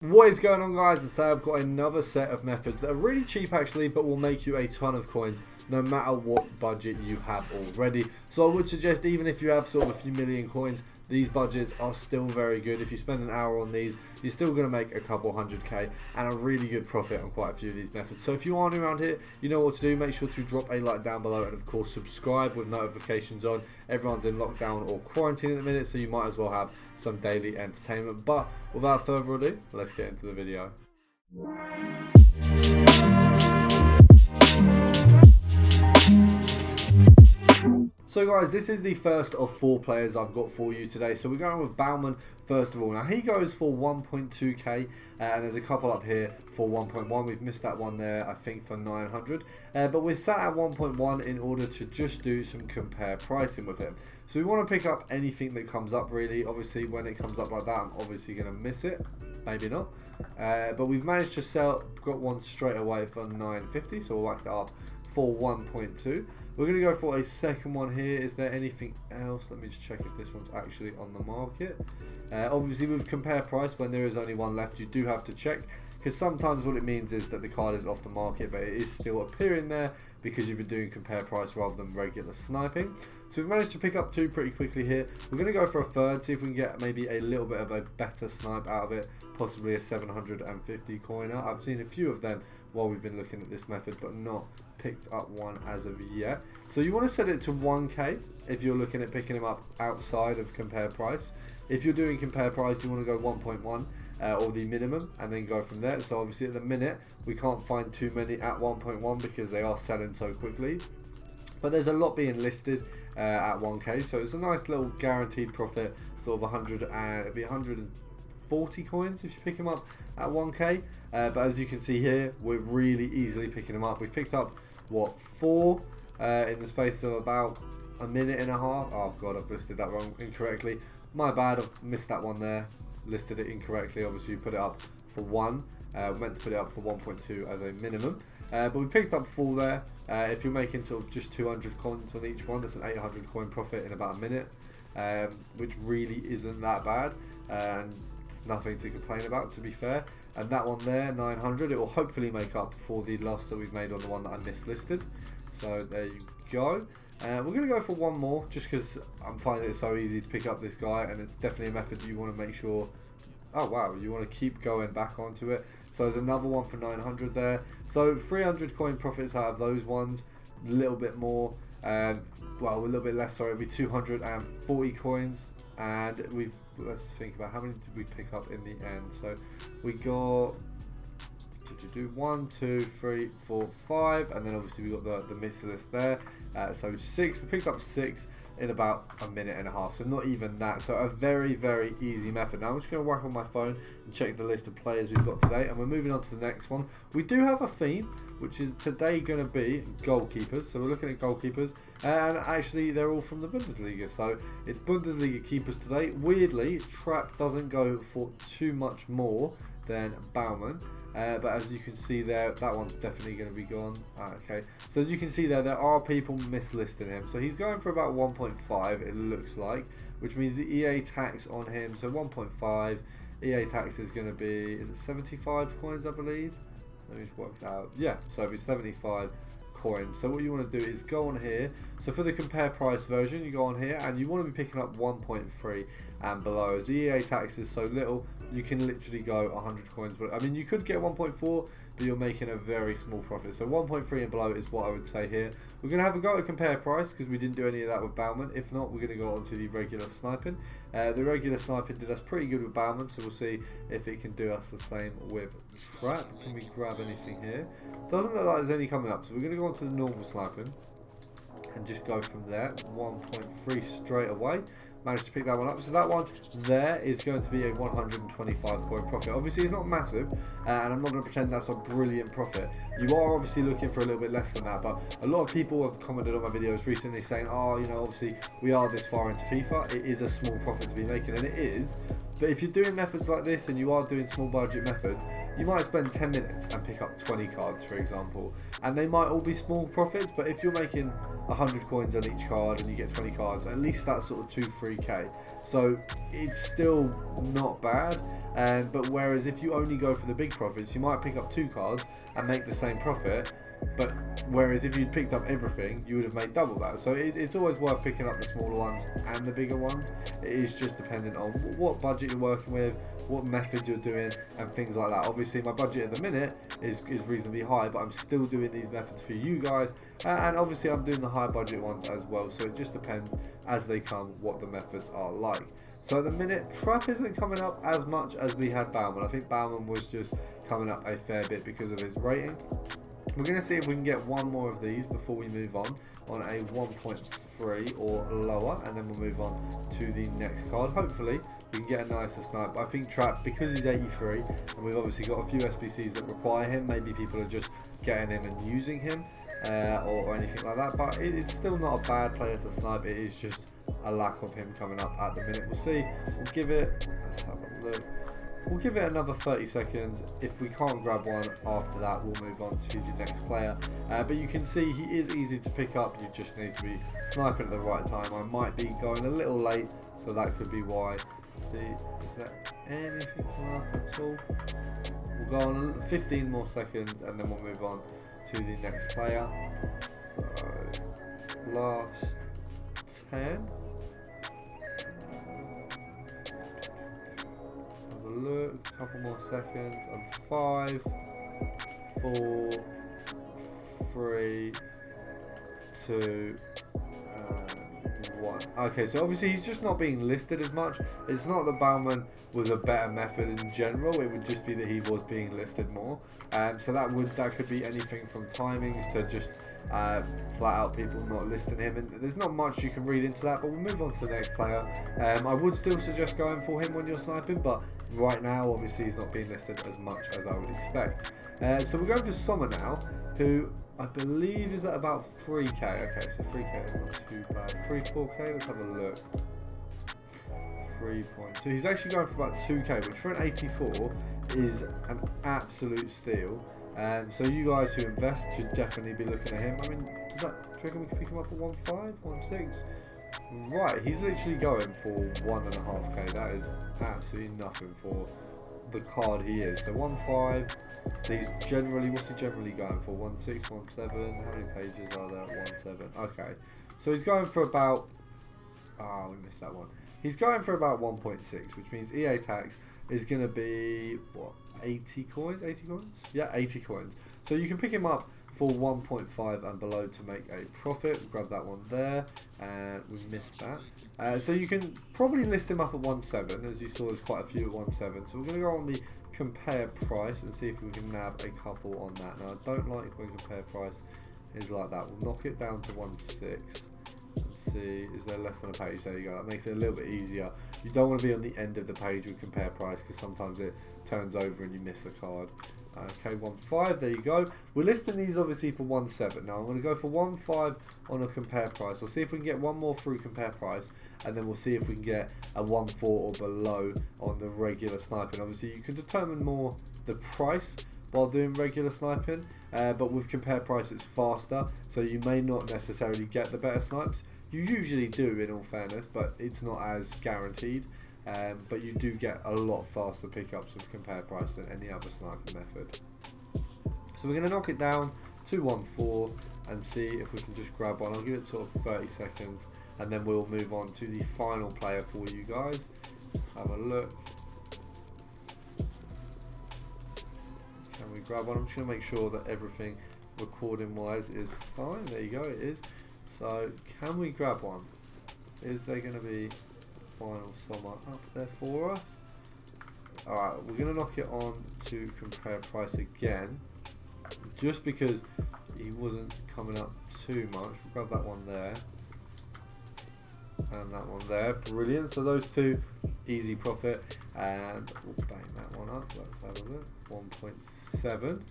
What is going on, guys? And today I've got another set of methods that are really cheap actually, but will make you a ton of coins no matter what budget you have already. So I would suggest, even if you have sort of a few million coins, these budgets are still very good. If you spend an hour on these, you're still going to make a couple 100k and a really good profit on quite a few of these methods. So if you are new around here, you know what to do. Make sure to drop a like down below and of course subscribe with notifications on. Everyone's in lockdown or quarantine at the minute, so you might as well have some daily entertainment. But without further ado, let's get into the video. So guys, this is the first of 4 players I've got for you today. So we're going with Baumann first of all. Now he goes for 1.2k and there's a couple up here for 1.1. We've missed that one there, I think, for 900. But we're sat at 1.1 in order to just do some compare pricing with him. So we want to pick up anything that comes up really. Obviously when it comes up like that, I'm obviously going to miss it. Maybe not. But we've managed to sell, got one straight away for 950. So we'll whack that up for 1.2. We're going to go for a second one here. Is there anything else? Let me just check if this one's actually on the market. Obviously with compare price, when there is only one left, you do have to check, because sometimes what it means is that the card is off the market, but it is still appearing there because you've been doing compare price rather than regular sniping. So we've managed to pick up 2 pretty quickly here. We're going to go for a third, see if we can get maybe a little bit of a better snipe out of it, possibly a 750 coiner. I've seen a few of them while we've been looking at this method, but not picked up one as of yet. So you want to set it to 1k if you're looking at picking him up outside of compare price. If you're doing compare price, you want to go 1.1 or the minimum and then go from there. So obviously at the minute we can't find too many at 1.1 because they are selling so quickly, but there's a lot being listed at 1k, so it's a nice little guaranteed profit, sort of 100 and it'd be 140 coins if you pick them up at 1k. But as you can see here, we're really easily picking them up. We've picked up what, 4 in the space of about a minute and a half. Oh god, I've listed that wrong incorrectly. My bad, I've missed that one there. Listed it incorrectly. Obviously we put it up for 1. We're meant to put it up for 1.2 as a minimum. But we picked up 4 there. If you're making sort of just 200 coins on each one, that's an 800 coin profit in about a minute, which really isn't that bad, and it's nothing to complain about, to be fair. And that one there, 900, it will hopefully make up for the loss that we've made on the one that I mislisted. So there you go. We're going to go for one more just because I'm finding it so easy to pick up this guy, and it's definitely a method you want to make sure, oh wow, you want to keep going back onto it. So there's another one for 900 there. So 300 coin profits out of those ones, a little bit more, well, a little bit less, sorry, it'll be 240 coins. And we've, let's think about how many did we pick up in the end. So we got 1, 2, 3, 4, 5, and then obviously we got the miss list there. So 6, we picked up 6 in about a minute and a half, so not even that. So a very, very easy method. Now I'm just going to whack on my phone and check the list of players we've got today, and we're moving on to the next one. We do have a theme, which is today going to be goalkeepers. So we're looking at goalkeepers, and actually they're all from the Bundesliga, so it's Bundesliga keepers today. Weirdly, Trap doesn't go for too much more than Baumann. But as you can see there, that one's definitely going to be gone. Okay, so as you can see there are people mislisting him. So he's going for about 1.5, it looks like, which means the EA tax on him, so 1.5, EA tax is going to be, is it 75 coins, I believe? Let me just work that out. Yeah, so it'll be 75 coins. So what you want to do is go on here. So for the compare price version, you go on here and you want to be picking up 1.3 and below. As the EA tax is so little, you can literally go 100 coins. But I mean, you could get 1.4, but you're making a very small profit. So 1.3 and below is what I would say here. We're going to have a go at compare price because we didn't do any of that with Baumann. If not, we're going to go on to the regular sniping. The regular sniping did us pretty good with Baumann, so we'll see if it can do us the same with Scrap. Can we grab anything here? Doesn't look like there's any coming up, so we're going to go on to the normal sniping and just go from there. 1.3 straight away. Managed to pick that one up. So that one there is going to be a 125 coin profit. Obviously it's not massive, and I'm not going to pretend that's a brilliant profit. You are obviously looking for a little bit less than that, but a lot of people have commented on my videos recently saying, oh, you know, obviously we are this far into FIFA, it is a small profit to be making, and it is. But if you're doing methods like this and you are doing small budget methods, you might spend 10 minutes and pick up 20 cards, for example, and they might all be small profits, but if you're making 100 coins on each card and you get 20 cards, at least that's sort of 2-3k, so it's still not bad. But whereas if you only go for the big profits, you might pick up 2 cards and make the same profit, but whereas if you'd picked up everything, you would have made double that. So it's always worth picking up the smaller ones and the bigger ones. It is just dependent on what budget you're working with, what method you're doing, and things like that. Obviously my budget at the minute is reasonably high, but I'm still doing these methods for you guys, and obviously I'm doing the high budget ones as well, so it just depends as they come what the methods are like. So at the minute, Trap isn't coming up as much as we had Baumann. I think Baumann was just coming up a fair bit because of his rating. We're going to see if we can get one more of these before we move on a 1.3 or lower, and then we'll move on to the next card. Hopefully we can get a nicer snipe. I think Trap, because he's 83 and we've obviously got a few SBCs that require him, maybe people are just getting him and using him or anything like that, but it's still not a bad player to snipe. It is just a lack of him coming up at the minute. We'll see. We'll give it, let's have a look. We'll give it another 30 seconds. If we can't grab one after that, we'll move on to the next player. But you can see he is easy to pick up. You just need to be sniping at the right time. I might be going a little late, so that could be why. Let's see, is there anything coming up at all? We'll go on 15 more seconds, and then we'll move on to the next player. So, last 10. Look, a couple more seconds, and 5, 4, 3, 2, 1. Okay, so obviously he's just not being listed as much. It's not that Baumann was a better method in general, it would just be that he was being listed more. So that could be anything from timings to just flat out people not listing him, and there's not much you can read into that, but we'll move on to the next player. I would still suggest going for him when you're sniping, but right now obviously he's not being listed as much as I would expect. So we're going for Sommer now, who I believe is at about 3k. Okay, so 3k is not too bad. 3-4k, let's have a look. 3.2. He's actually going for about 2k, which for an 84 is an absolute steal. So you guys who invest should definitely be looking at him. I mean, do you reckon we can pick him up at 1.5, 1.6? Right, he's literally going for 1.5k. That is absolutely nothing for the card he is. So 1.5. So he's generally, what's he generally going for? 1.6, 1.7. How many pages are there at 1.7? Okay, so he's going for about. Oh, we missed that one. He's going for about 1.6, which means EA tax is going to be what? 80 coins? 80 coins? Yeah, 80 coins. So you can pick him up for 1.5 and below to make a profit. We'll grab that one there, and we missed that. So you can probably list him up at 1.7, as you saw there's quite a few at 1.7. So we're going to go on the compare price and see if we can nab a couple on that. Now I don't like when compare price is like that. We'll knock it down to 1.6. Let's see, is there less than a page? There you go. That makes it a little bit easier. You don't want to be on the end of the page with compare price, because sometimes it turns over and you miss the card. Okay, 1.5, there you go. We're listing these obviously for 1.7. Now I'm going to go for 1.5 on a compare price. I'll see if we can get one more through compare price, and then we'll see if we can get a 1.4 or below on the regular sniping. Obviously you can determine more the price while doing regular sniping, but with compare price it's faster, so you may not necessarily get the better snipes. You usually do, in all fairness, but it's not as guaranteed. But you do get a lot faster pickups with compare price than any other sniping method. So we're going to knock it down to 1.4 and see if we can just grab one. I'll give it sort of 30 seconds, and then we'll move on to the final player for you guys. Let's have a look. Can we grab one? I'm just going to make sure that everything recording wise is fine. There you go, it is. So can we grab one? Is there going to be a final Sommer up there for us? Alright, we're going to knock it on to compare price again, just because he wasn't coming up too much. We'll grab that one there and that one there. Brilliant. So those two, easy profit, and we'll bang that one up. Let's have a look. 1.7.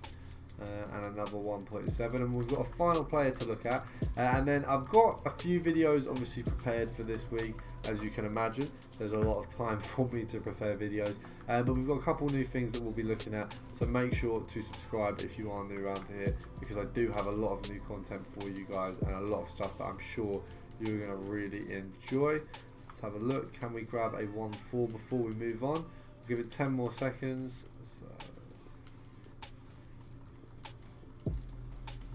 and another 1.7, and we've got a final player to look at, and then I've got a few videos obviously prepared for this week. As you can imagine, there's a lot of time for me to prepare videos, but we've got a couple new things that we'll be looking at, so make sure to subscribe if you are new around here, because I do have a lot of new content for you guys and a lot of stuff that I'm sure you're going to really enjoy. Let's have a look. Can we grab a 1-4 before we move on? Give it 10 more seconds. So,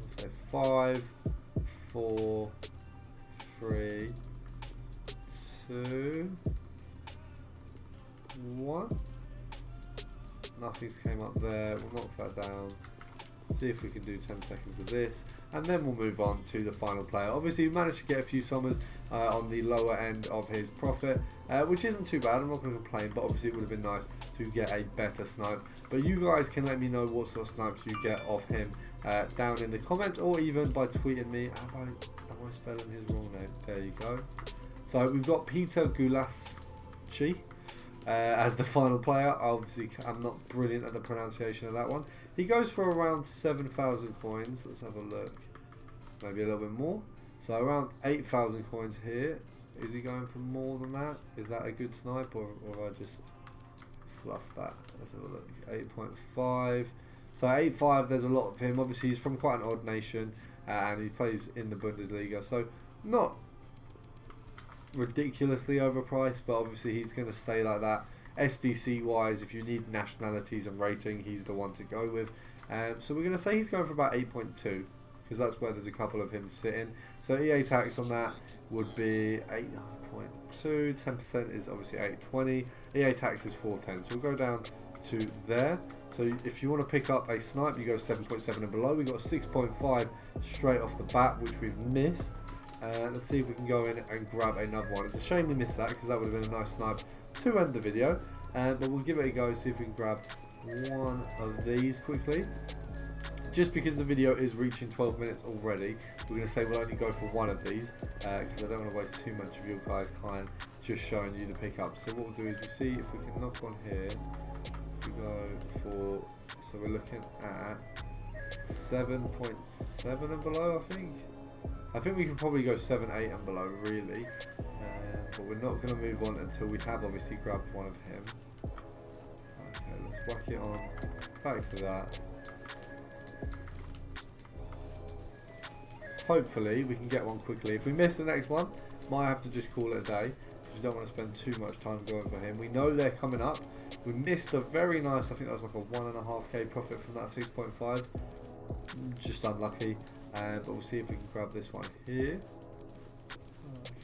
let's say 5, 4, 3, 2, 1. Nothing's came up there. We'll knock that down. See if we can do 10 seconds of this, and then we'll move on to the final player. Obviously, we managed to get a few summers on the lower end of his profit, which isn't too bad. I'm not going to complain, but obviously it would have been nice to get a better snipe. But you guys can let me know what sort of snipes you get off him down in the comments, or even by tweeting me. Am I spelling his wrong name? There you go. So we've got Peter Gulaschi as the final player. Obviously, I'm not brilliant at the pronunciation of that one. He goes for around 7,000 coins. Let's have a look. Maybe a little bit more. So around 8,000 coins here. Is he going for more than that? Is that a good snipe, or have I just fluffed that? Let's have a look. 8.5. So 8.5, there's a lot of him. Obviously, he's from quite an odd nation, and he plays in the Bundesliga. So not ridiculously overpriced, but obviously he's going to stay like that. SBC wise, if you need nationalities and rating, he's the one to go with. So we're going to say he's going for about 8.2, because that's where there's a couple of him sitting. So EA tax on that would be 8.2. 10% is obviously 820. EA tax is 410. So we'll go down to there. So if you want to pick up a snipe, you go 7.7 and below. We got 6.5 straight off the bat, which we've missed. Let's see if we can go in and grab another one. It's a shame we missed that, because that would have been a nice snipe to end the video. But we'll give it a go, see if we can grab one of these quickly. Just because the video is reaching 12 minutes already, we're going to say we'll only go for one of these, because I don't want to waste too much of your guys' time just showing you the pickup. So what we'll do is we'll see if we can knock on here. If we go for, so we're looking at 7.7 and below, I think we can probably go 7, 8 and below, really. But we're not going to move on until we have obviously grabbed one of him. Okay, let's whack it on. Back to that. Hopefully we can get one quickly. If we miss the next one, might have to just call it a day, because we don't want to spend too much time going for him. We know they're coming up. We missed a very nice, I think that was like a 1.5k profit from that 6.5. Just unlucky. But we'll see if we can grab this one here.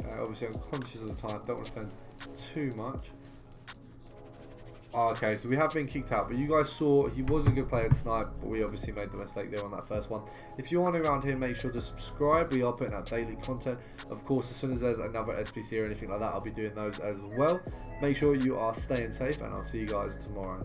Okay, obviously I'm conscious of the time, don't want to spend too much. Okay, so we have been kicked out, but you guys saw he was a good player to snipe, but we obviously made the mistake there on that first one. If you are new around here, make sure to subscribe. We are putting out daily content. Of course, as soon as there's another SBC or anything like that, I'll be doing those as well. Make sure you are staying safe, and I'll see you guys tomorrow.